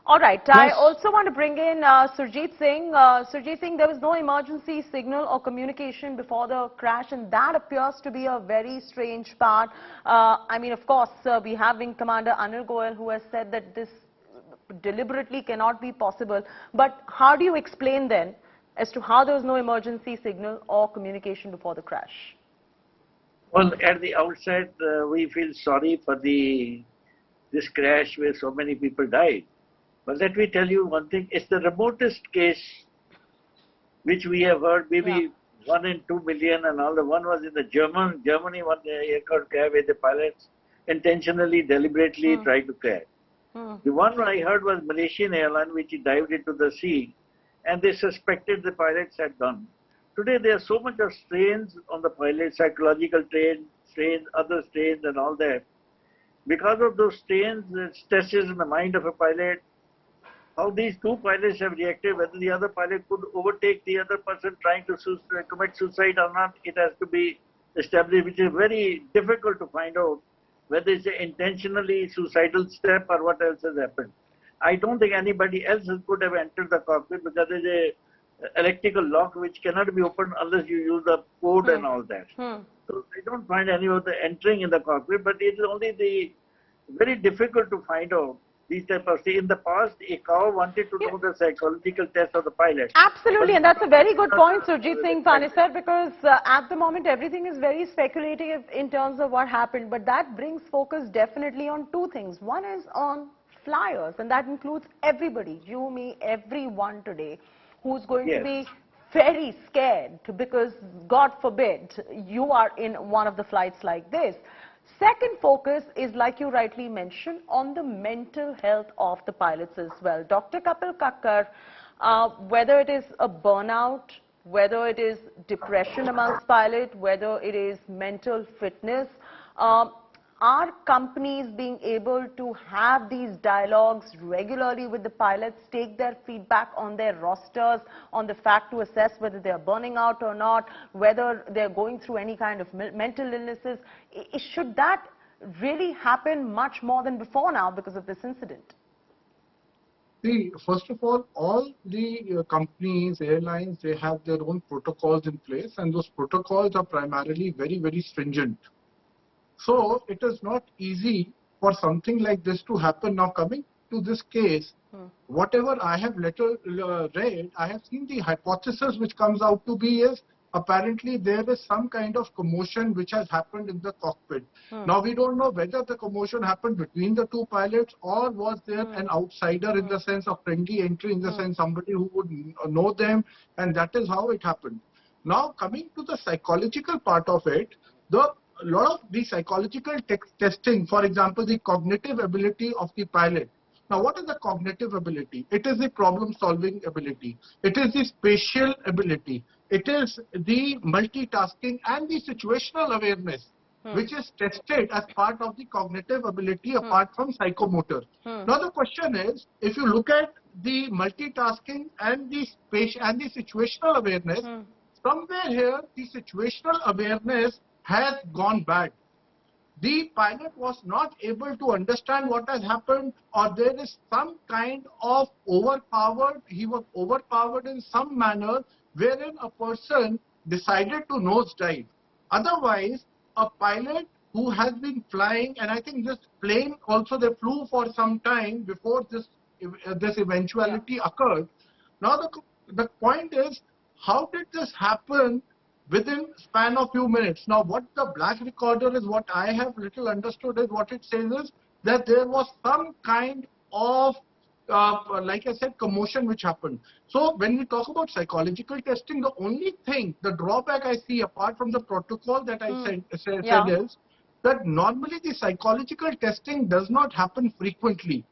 All right. I Plus, also want to bring in Surjit Singh. Surjit Singh, there was no emergency signal or communication before the crash, and that appears to be a very strange part. I mean, of course, we have Wing Commander Anil Goyal, who has said that this deliberately cannot be possible. But how do you explain then as to how there was no emergency signal or communication before the crash? well, at the outset, we feel sorry for this crash where so many people died. But let me tell you one thing, it's the remotest case which we have heard, maybe 1 in 2 million and all. The one was in the Germany, one aircraft crash where the pilots intentionally, deliberately tried to crash. The one I heard was Malaysian airline, which dived into the sea, and they suspected the pilots had done. Today, there are so much of strains on the pilots, psychological strains, other strains and all that. Because of those strains, it stresses in the mind of a pilot, how these two pilots have reacted, whether the other pilot could overtake the other person trying to commit suicide or not, it has to be established, which is very difficult to find out whether it's an intentionally suicidal step or what else has happened. I don't think anybody else could have entered the cockpit because there's a electrical lock which cannot be opened unless you use the code and all that. So I don't find any of the entering in the cockpit, but it is only very difficult to find out these type of things. In the past, a cow wanted to know the psychological test of the pilot. Absolutely, and that's a very good point, Surjit Singh Panesar, because at the moment everything is very speculative in terms of what happened, but that brings focus definitely on two things. One is on flyers, and that includes everybody, you, me, everyone today, who's going to be very scared because, God forbid, you are in one of the flights like this. Second focus is, like you rightly mentioned, on the mental health of the pilots as well. Dr. Kapil Kakar, whether it is a burnout, whether it is depression amongst pilots, whether it is mental fitness, are companies being able to have these dialogues regularly with the pilots, take their feedback on their rosters, on the fact to assess whether they are burning out or not, whether they're going through any kind of mental illnesses? Should that really happen much more than before now because of this incident? See, first of all the companies, airlines, they have their own protocols in place, and those protocols are primarily very, very stringent. So it is not easy for something like this to happen. Now, coming to this case, whatever I have read, I have seen the hypothesis which comes out to be is apparently there is some kind of commotion which has happened in the cockpit. Now, we don't know whether the commotion happened between the two pilots or was there an outsider in the sense of friendly entry, in the sense somebody who would know them, and that is how it happened. Now, coming to the psychological part of it, a lot of the psychological testing, for example, the cognitive ability of the pilot. Now, what is the cognitive ability? It is the problem-solving ability. It is the spatial ability. It is the multitasking and the situational awareness, which is tested as part of the cognitive ability apart from psychomotor. Now, the question is, if you look at the multitasking and the spatial and the situational awareness, somewhere here, the situational awareness has gone bad. The pilot was not able to understand what has happened, or there is some kind of he was overpowered in some manner wherein a person decided to nosedive. Otherwise, a pilot who has been flying, and I think this plane also they flew for some time before this eventuality occurred. Now the point is, how did this happen within span of few minutes? Now, what the black recorder is, what I have little understood is, what it says is that there was some kind of, like I said, commotion which happened. So when we talk about psychological testing, the only thing, the drawback I see apart from the protocol that I said is that normally the psychological testing does not happen frequently.